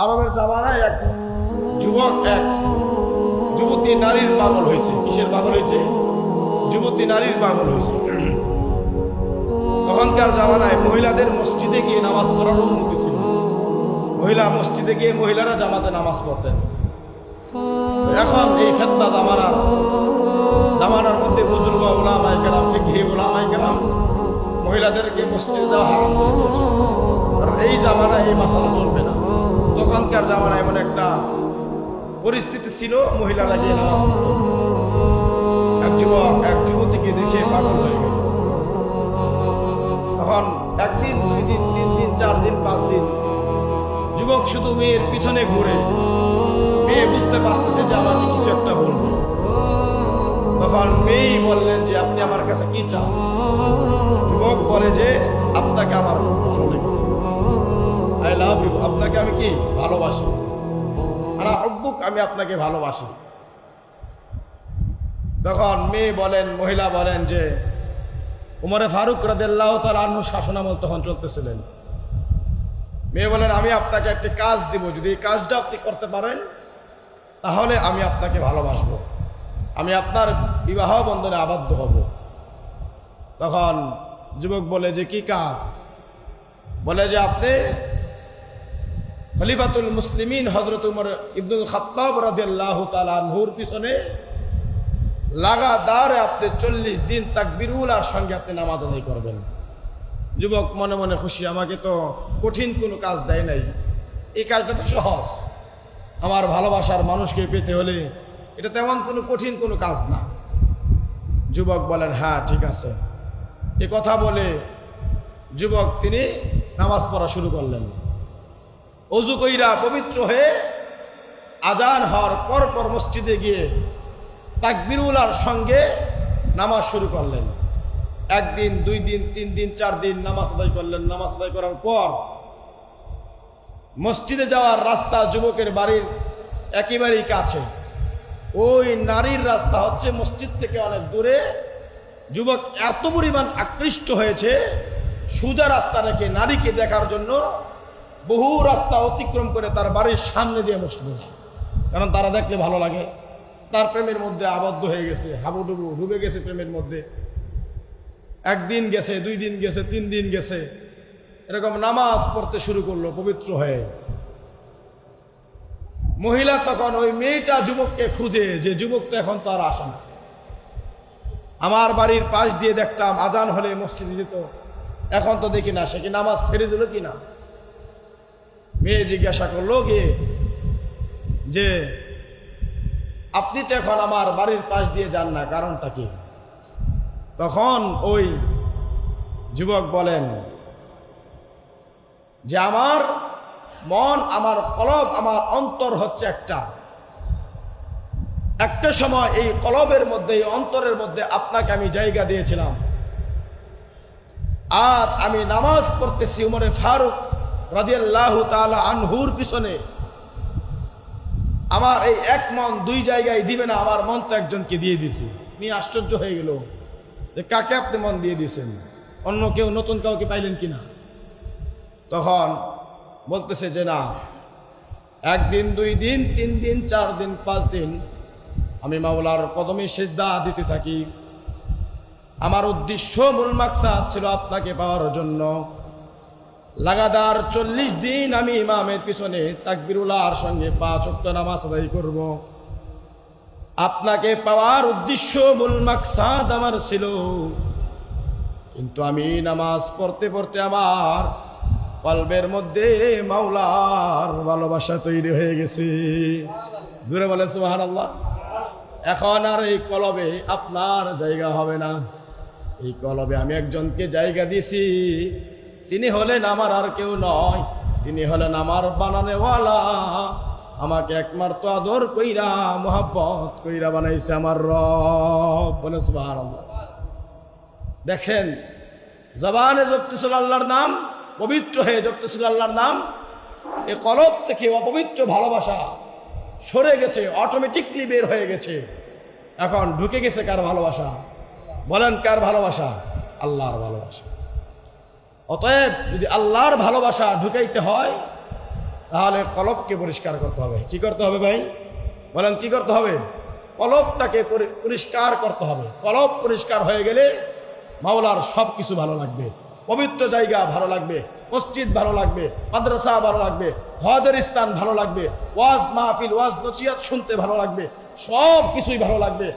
আরবের জামানায় এক যুবক এক যুবতী নারীর পাগল হয়েছে। কিসের পাগল হয়েছে? যুবতী নারীর পাগল হয়েছে। তখনকার জামানায় মহিলাদের মসজিদে গিয়ে নামাজ পড়ার অনুমতি ছিল। মহিলা মসজিদে গিয়ে মহিলারা জামাতে নামাজ পড়তেন। এখন এই ফেতনা জামানার মধ্যে বুজুর্গ উলামায়ে কেরাম, ফিকহি উলামায়ে কেরাম মহিলাদেরকে মসজিদে যাওয়া হারাম করে দিয়েছে। কারণ এই জামানায় এই মাসালা চলবে না। তখনকার জামানায় এমন একটা পরিস্থিতি ছিল, মহিলারা গিয়ে নামাজ পড়ত। এক যুবক এক যুবতীকে দেখে পাগল হয়ে গেল। তখন একদিন, 2 দিন, 3 দিন, 4 দিন, 5 দিন যুবক শুধু মেয়ের পিছনে ঘুরে। মেয়ে বুঝতে পারতেছে যে আমাকে কিছু একটা বলবে। তখন মেয়েই বললেন যে আপনি আমার কাছে কি চান? যুবক বলে যে আপনাকে আমার খুব ভালো লেগেছে, আই লাভ ইউ, আপনাকে আমি কি ভালোবাসি, আনা হুব্বুক, আমি আপনাকে ভালোবাসি। তখন মহিলা বলেন যে উমরে ফারুক রাদিয়াল্লাহু তাআলা আনহু শাসনামল তখন চলতেছিলেন। মেয়ে বলেন আমি আপনাকে একটি কাজ দিব, যদি এই কাজটা আপনি করতে পারেন তাহলে আমি আপনাকে ভালোবাসবো, আমি আপনার বিবাহ বন্ধনে আবদ্ধ হব। তখন যুবক বলে যে কি কাজ? বলে যে আপনি খলিফাতুল মুসলিমিন হযরত উমর ইবনুল খাত্তাব রাদিয়াল্লাহু তাআলা আনহুর পিছনে লাগাতার আপনি 40 দিন তাকবীরুল্লাহর সঙ্গে আপনি নামাজ আদায় করবেন। যুবক মনে মনে খুশি, আমাকে তো কঠিন কোনো কাজ দেয় নাই, এই কাজটা তো সহজ। আমার ভালোবাসার মানুষকে পেতে হলে এটা তেমন কোনো কঠিন কোনো কাজ না। যুবক বলেন হ্যাঁ ঠিক আছে। এ কথা বলে যুবক তিনি নামাজ পড়া শুরু করলেন। অজু কইরা পবিত্র হয়ে আজান হওয়ার পর মসজিদে গিয়ে তাকবীরুল্লাহর সঙ্গে নামাজ শুরু করলেন। 1 দিন, 2 দিন, 3 দিন, 4 দিন নামাজ আদায় করলেন। নামাজ আদায় করার পর মসজিদে যাওয়ার রাস্তা যুবকের বাড়ির একেবারেই কাছে। ওই নারীর রাস্তা হচ্ছে মসজিদ থেকে অনেক দূরে। যুবক এত পরিমাণ আকৃষ্ট হয়েছে, সোজা রাস্তা রেখে নারীকে দেখার জন্য বহু রাস্তা অতিক্রম করে তার বাড়ির সামনে দিয়ে মসজিদে যায়। কারণ তারা দেখলে ভালো লাগে। তার প্রেমের মধ্যে আবদ্ধ হয়ে গেছে, হাবুডুবু ডুবে গেছে প্রেমের মধ্যে। 1 দিন গেছে, 2 দিন গেছে, 3 দিন গেছে, এরকম নামাজ পড়তে শুরু করলো পবিত্র হয়ে। মহিলা তখন ওই মেয়েটা যুবককে খুঁজে, যে যুবক তো এখন তো আর আসে না। আমার বাড়ির পাশ দিয়ে দেখতাম আজান হলে মসজিদে যেত, এখন তো দেখি না, সে কি নামাজ ছেড়ে দিল কিনা। মেয়ে জিজ্ঞাসা করলো গিয়ে যে আপনি তো এখন আমার বাড়ির পাশ দিয়ে যান না, কারণটা কি? তখন ওই যুবক বলেন যে আমার মন, আমার কলব, আমার অন্তর হচ্ছে একটা সময় এই কলবের মধ্যে, এই অন্তরের মধ্যে আপনাকে আমি জায়গা দিয়েছিলাম। আজ আমি নামাজ পড়তেছি উমরে ফারুক রাদিয়াল্লাহু তাআলা আনহুর পিছনে। আমার এই 1 মন 2 জায়গায় দিবে না, আমার মন তো একজনকে দিয়ে দিছি। আমি আশ্চর্য হয়ে গেল যে কাকে আপনি মন দিয়ে দিয়েছেন, অন্য কেউ নতুন কাউকে পাইলেন কিনা। তখন বলতেছে যে না, 1 দিন, 2 দিন, 3 দিন, 4 দিন, 5 দিন আমি মাওলার কদমে সিজদা দিতে থাকি। আমার উদ্দেশ্য, মূল মাকসাদ ছিল আপনাকে পাওয়ার জন্য। লাগাতার 40 দিন আমি ইমামের পিছনে তাকবীরুল্লাহর সঙ্গে 5 ওয়াক্ত নামাজ আদায় করব। আপনাকে পাওয়ার উদ্দেশ্য, মূল মাকসাদ আমার ছিল। কিন্তু আমি নামাজ পড়তে পড়তে আমার কলবের মধ্যে মাওলার ভালোবাসা তৈরি হয়ে গেছে। জোরে বলে সুবহানাল্লাহ। এখন আর এই কলবে আপনার জায়গা হবে না। এই কলবে আমি একজনকে জায়গা দিয়েছি, তিনি হলেন আমার আর কেউ নয়, তিনি হলেন আমার বানানেওয়ালা। আমাকে একমাত্র আদর কইরা, মোহাব্বত কইরা বানাইছে আমার রব। বলে সুবহানাল্লাহ। দেখেন, জবানে জপতেছিল আল্লাহর নাম, পবিত্র হয়ে জপতেছিল আল্লাহর নাম। এই কলব থেকে অপবিত্র ভালোবাসা সরে গেছে, অটোমেটিকলি বের হয়ে গেছে। এখন ঢুকে গেছে কার ভালোবাসা? বলেন কার ভালোবাসা? আল্লাহর ভালোবাসা। অতএব যদি আল্লাহর ভালোবাসা ঢুকাইতে হয় তাহলে কলবকে পরিষ্কার করতে হবে। কি করতে হবে ভাই বলেন, কি করতে হবে? কলবটাকে পরিষ্কার করতে হবে। কলব পরিষ্কার হয়ে গেলে মাওলার সব কিছু ভালো লাগবে। পবিত্র জায়গা ভালো লাগবে, মসজিদ ভালো লাগবে, মাদ্রাসা ভালো লাগবে, হজের স্থান ভালো লাগবে, ওয়াজ মাহফিল ওয়াজ নসিহত শুনতে ভালো লাগবে, সব কিছুই ভালো লাগবে।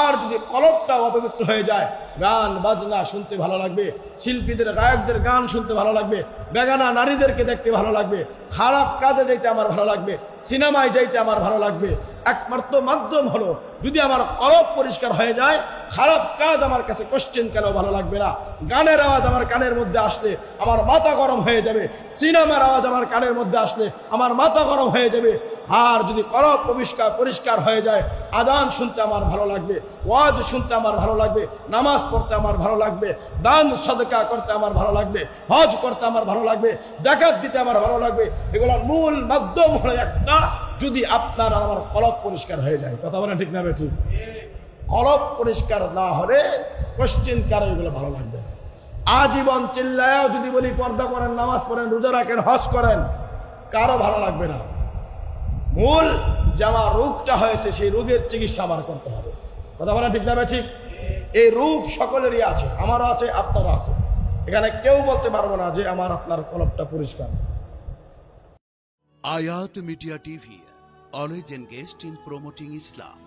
আর যদি কলবটা অপবিত্র হয়ে যায়, গান বাজনা শুনতে ভালো লাগবে, শিল্পীদের গায়কদের গান শুনতে ভালো লাগবে, বেগানা নারীদেরকে দেখতে ভালো লাগবে, খারাপ কাজে যাইতে আমার ভালো লাগবে, সিনেমায় যাইতে আমার ভালো লাগবে। একমাত্র মাধ্যম হলো যদি আমার কলব পরিষ্কার হয়ে যায়, খারাপ কাজ আমার কাছে কোশ্চেন কেন ভালো লাগবে না। গানের আওয়াজ আমার কানের মধ্যে আসলে আমার মাথা গরম হয়ে যাবে, সিনেমার আওয়াজ আমার কানের মধ্যে আসলে আমার মাথা গরম হয়ে যাবে। আর যদি কলব পরিষ্কার হয়ে যায়, আজান শুনতে আমার ভালো লাগবে, ওয়াজ শুনতে আমার ভালো লাগবে, নামাজ পড়তে আমার ভালো লাগবে, দান সদকা করতে আমার ভালো লাগবে, হজ করতে আমার ভালো লাগবে, যাকাত দিতে আমার ভালো লাগবে। এগুলোর মূল মাধ্যম হলো একটা, যদি আপনার আর আমার কলব পরিষ্কার হয়ে যায়। কথা বলেন ঠিক না বেঠিক? কলব পরিষ্কার না হলে কোশ্চেন কারো এগুলো ভালো লাগবে না। আজীবন চিল্লায়ও যদি বলি পর্দা করেন, নামাজ পড়েন, রোজা রাখেন, হজ করেন, কারো ভালো লাগবে না। মূল যে আমার রোগটা হয়েছে সেই রোগের চিকিৎসা আমার করতে হবে। কথা বলেন ঠিক না বেঠিক? এই রোগ সকলেরই আছে, আমারও আছে, আপনারও আছে। এখানে কেউ বলতে পারবো না যে আমার আপনার কলবটা পরিষ্কার। Ayat Media TV, always engaged in promoting Islam.